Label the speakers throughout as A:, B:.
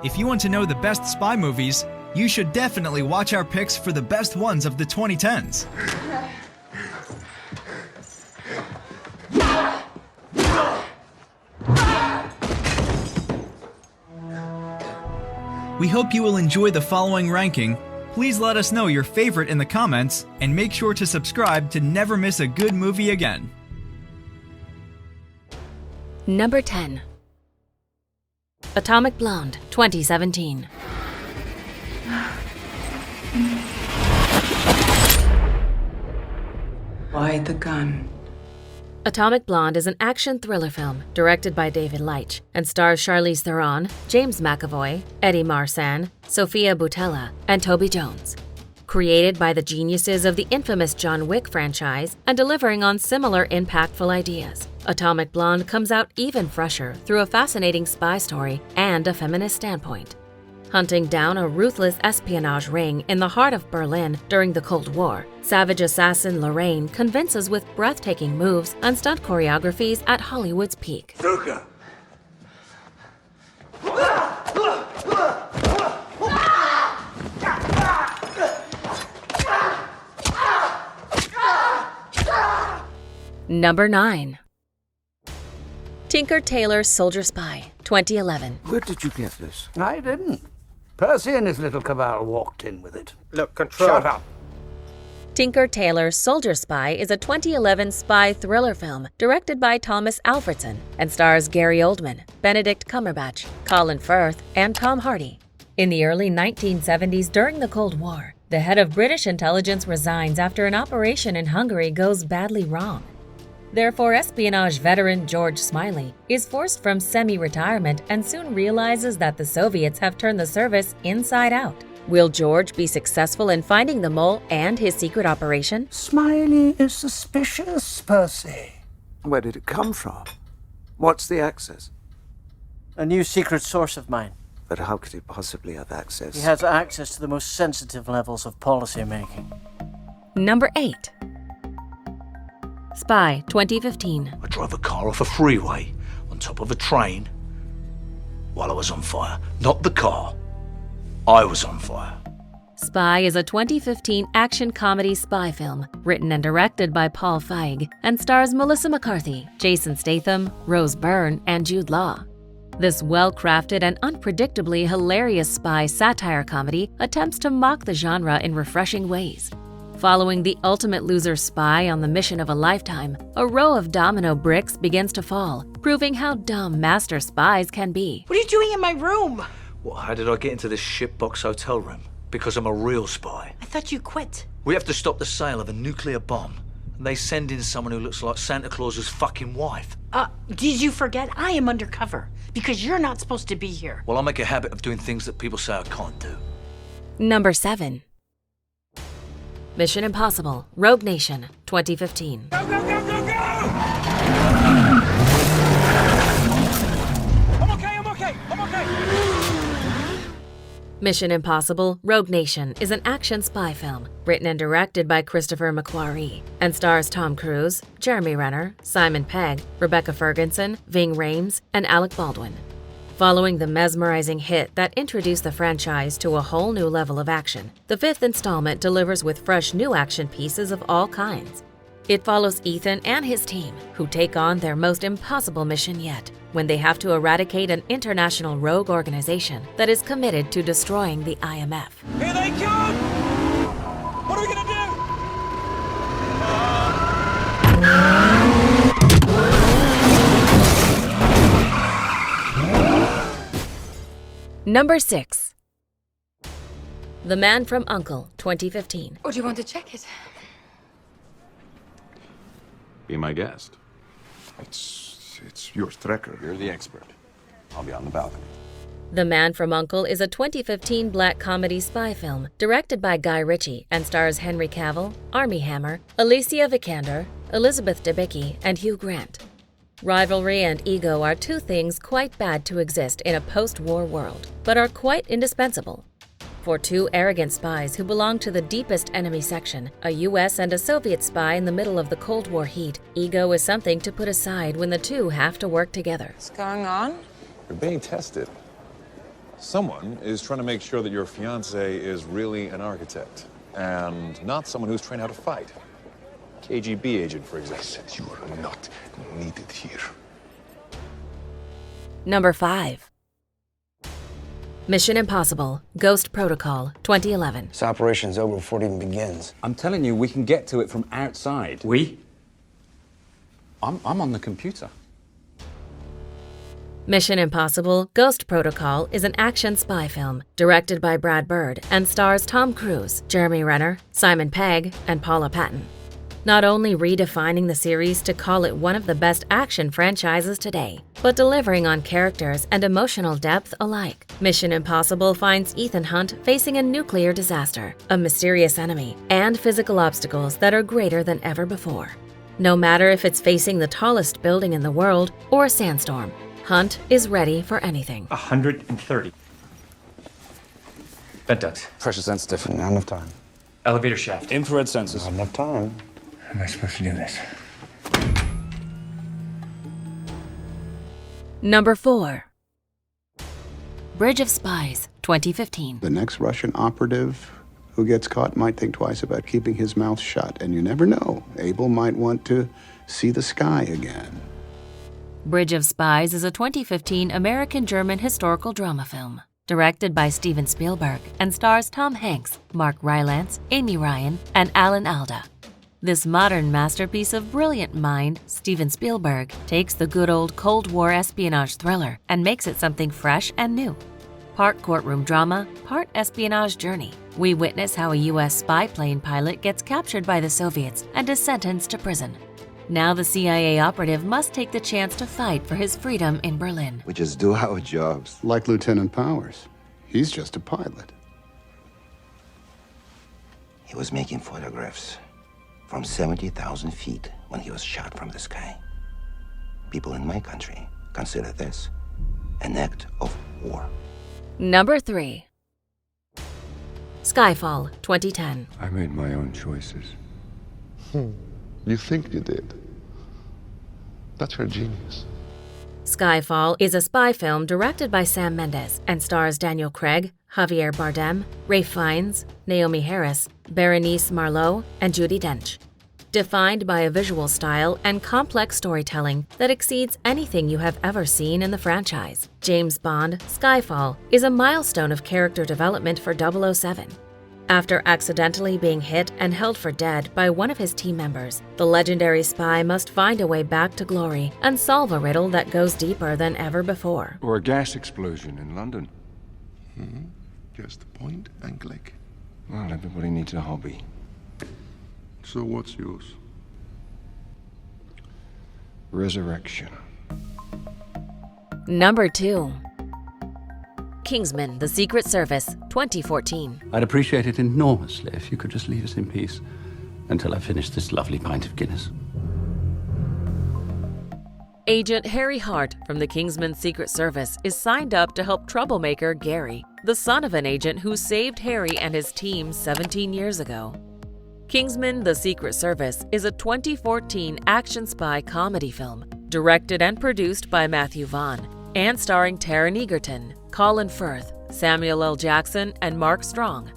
A: If you want to know the best spy movies, you should definitely watch our picks for the best ones of the 2010s. We hope you will enjoy the following ranking. Please let us know your favorite in the comments, and make sure to subscribe to never miss a good movie again.
B: Number 10. Atomic Blonde, 2017.
C: Why the gun?
B: Atomic Blonde is an action thriller film directed by David Leitch and stars Charlize Theron, James McAvoy, Eddie Marsan, Sophia Boutella, and Toby Jones. Created by the geniuses of the infamous John Wick franchise and delivering on similar impactful ideas, Atomic Blonde comes out even fresher through a fascinating spy story and a feminist standpoint. Hunting down a ruthless espionage ring in the heart of Berlin during the Cold War, savage assassin Lorraine convinces with breathtaking moves and stunt choreographies at Hollywood's peak.
D: Stuka!
B: Number 9. Tinker Tailor Soldier Spy, 2011.
D: Where did you get this?
E: I didn't. Percy and his little cabal walked in with it.
D: Look, control.
E: Shut up.
B: Tinker Tailor Soldier Spy is a 2011 spy thriller film directed by Thomas Alfredson and stars Gary Oldman, Benedict Cumberbatch, Colin Firth, and Tom Hardy. In the early 1970s during the Cold War, the head of British intelligence resigns after an operation in Hungary goes badly wrong. Therefore, espionage veteran George Smiley is forced from semi-retirement and soon realizes that the Soviets have turned the service inside out. Will George be successful in finding the mole and his secret operation?
E: Smiley is suspicious, Percy.
D: Where did it come from? What's the access?
F: A new secret source of mine.
D: But how could he possibly have access?
F: He has access to the most sensitive levels of policy making.
B: Number 8. Spy, 2015.
G: I drove a car off a freeway on top of a train while I was on fire. Not the car. I was on fire.
B: Spy is a 2015 action comedy spy film written and directed by Paul Feig and stars Melissa McCarthy, Jason Statham, Rose Byrne, and Jude Law. This well-crafted and unpredictably hilarious spy satire comedy attempts to mock the genre in refreshing ways. Following the ultimate loser spy on the mission of a lifetime, a row of domino bricks begins to fall, proving how dumb master spies can be.
H: What are you doing in my room?
G: Well, how did I get into this shitbox hotel room? Because I'm a real spy.
H: I thought you quit.
G: We have to stop the sale of a nuclear bomb, and they send in someone who looks like Santa Claus's fucking wife.
H: Did you forget I am undercover? Because you're not supposed to be here.
G: Well, I make a habit of doing things that people say I can't do.
B: Number 7. Mission Impossible, Rogue Nation, 2015.
I: Go, go, go, go, go! I'm okay.
B: Mission Impossible, Rogue Nation is an action spy film written and directed by Christopher McQuarrie and stars Tom Cruise, Jeremy Renner, Simon Pegg, Rebecca Ferguson, Ving Rhames, and Alec Baldwin. Following the mesmerizing hit that introduced the franchise to a whole new level of action, the 5th installment delivers with fresh new action pieces of all kinds. It follows Ethan and his team, who take on their most impossible mission yet, when they have to eradicate an international rogue organization that is committed to destroying the IMF.
I: Here they come! What are we gonna do?
B: Number 6. The Man from U.N.C.L.E., 2015.
C: Or do you want to check it?
J: Be my guest.
K: It's yours, Trekker.
J: You're the expert. I'll be on the balcony.
B: The Man from U.N.C.L.E. is a 2015 black comedy spy film directed by Guy Ritchie and stars Henry Cavill, Armie Hammer, Alicia Vikander, Elizabeth Debicki, and Hugh Grant. Rivalry and ego are two things quite bad to exist in a post-war world, but are quite indispensable. For two arrogant spies who belong to the deepest enemy section, a US and a Soviet spy in the middle of the Cold War heat, ego is something to put aside when the two have to work together.
C: What's going on?
J: You're being tested. Someone is trying to make sure that your fiancé is really an architect and not someone who's trained how to fight. KGB agent, for example.
K: Said you are not needed here.
B: Number 5. Mission Impossible Ghost Protocol 2011.
L: This operation's over before it even begins.
M: I'm telling you, we can get to it from outside.
N: We?
M: I'm on the computer.
B: Mission Impossible Ghost Protocol is an action spy film directed by Brad Bird and stars Tom Cruise, Jeremy Renner, Simon Pegg, and Paula Patton. Not only redefining the series to call it one of the best action franchises today, but delivering on characters and emotional depth alike. Mission Impossible finds Ethan Hunt facing a nuclear disaster, a mysterious enemy, and physical obstacles that are greater than ever before. No matter if it's facing the tallest building in the world or a sandstorm, Hunt is ready for anything.
N: 130. Vent ducts.
L: Pressure sensitive. Not enough time.
N: Elevator shaft.
M: Infrared sensors.
L: Not enough time.
N: How am I supposed to do this?
B: Number 4. Bridge of Spies 2015.
K: The next Russian operative who gets caught might think twice about keeping his mouth shut, and you never know. Abel might want to see the sky again.
B: Bridge of Spies is a 2015 American-German historical drama film, directed by Steven Spielberg and stars Tom Hanks, Mark Rylance, Amy Ryan, and Alan Alda. This modern masterpiece of brilliant mind, Steven Spielberg takes the good old Cold War espionage thriller and makes it something fresh and new. Part courtroom drama, part espionage journey. We witness how a U.S. spy plane pilot gets captured by the Soviets and is sentenced to prison. Now the CIA operative must take the chance to fight for his freedom in Berlin.
K: We just do our jobs. Like Lieutenant Powers. He's just a pilot.
L: He was making photographs from 70,000 feet when he was shot from the sky. People in my country consider this an act of war.
B: Number 3. Skyfall 2010.
K: I made my own choices. You think you did? That's her genius.
B: Skyfall is a spy film directed by Sam Mendes and stars Daniel Craig, Javier Bardem, Ralph Fiennes, Naomi Harris, Berenice Marlowe, and Judi Dench. Defined by a visual style and complex storytelling that exceeds anything you have ever seen in the franchise, James Bond Skyfall is a milestone of character development for 007. After accidentally being hit and held for dead by one of his team members, the legendary spy must find a way back to glory and solve a riddle that goes deeper than ever before.
K: Or a gas explosion in London. Just point and click.
M: Well, everybody needs a hobby.
K: So what's yours?
M: Resurrection.
B: Number 2. Kingsman: The Secret Service 2014.
O: I'd appreciate it enormously if you could just leave us in peace until I finish this lovely pint of Guinness.
B: Agent Harry Hart from the Kingsman Secret Service is signed up to help troublemaker Gary, the son of an agent who saved Harry and his team 17 years ago. Kingsman: The Secret Service is a 2014 action spy comedy film, directed and produced by Matthew Vaughn, and starring Taron Egerton, Colin Firth, Samuel L. Jackson, and Mark Strong.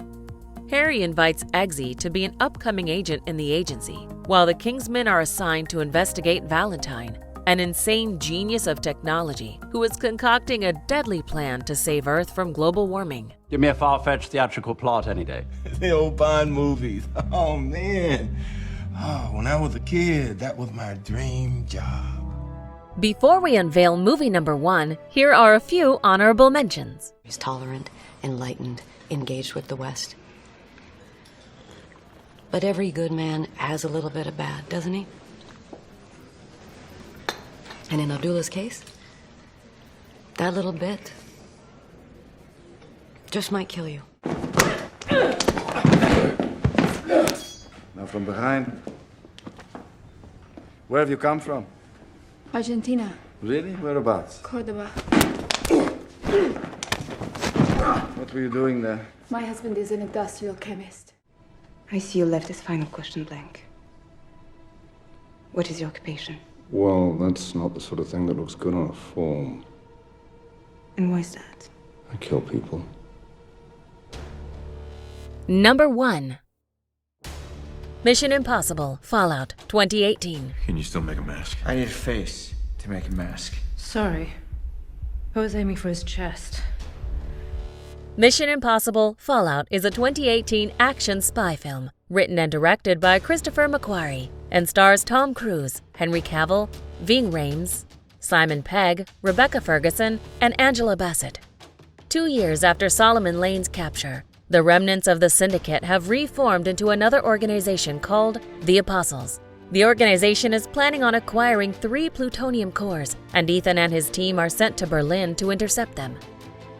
B: Harry invites Eggsy to be an upcoming agent in the agency, while the Kingsmen are assigned to investigate Valentine, an insane genius of technology who is concocting a deadly plan to save Earth from global warming.
O: Give me a far-fetched theatrical plot any day.
P: The old Bond movies. Oh, man. Oh, when I was a kid, that was my dream job.
B: Before we unveil movie number 1, here are a few honorable mentions.
C: He's tolerant, enlightened, engaged with the West. But every good man has a little bit of bad, doesn't he? And in Abdullah's case, that little bit just might kill you.
E: Now from behind. Where have you come from?
Q: Argentina.
E: Really? Whereabouts?
Q: Cordoba.
E: What were you doing there?
Q: My husband is an industrial chemist.
C: I see you left this final question blank. What is your occupation?
K: Well, that's not the sort of thing that looks good on a form.
C: And why is that?
M: I kill people.
B: Number 1. Mission Impossible Fallout 2018.
R: Can you still make a mask?
N: I need a face to make a mask.
Q: Sorry. I was aiming for his chest.
B: Mission Impossible Fallout is a 2018 action spy film written and directed by Christopher McQuarrie and stars Tom Cruise, Henry Cavill, Ving Rhames, Simon Pegg, Rebecca Ferguson, and Angela Bassett. 2 years after Solomon Lane's capture, the remnants of the Syndicate have reformed into another organization called the Apostles. The organization is planning on acquiring 3 plutonium cores, and Ethan and his team are sent to Berlin to intercept them.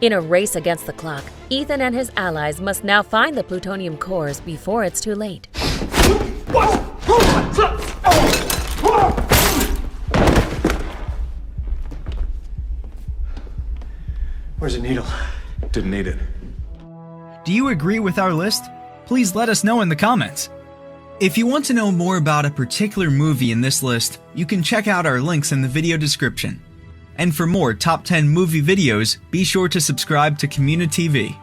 B: In a race against the clock, Ethan and his allies must now find the plutonium cores before it's too late.
N: Where's the needle?
R: Didn't need it.
A: Do you agree with our list? Please let us know in the comments. If you want to know more about a particular movie in this list, you can check out our links in the video description. And for more top 10 movie videos, be sure to subscribe to Community TV.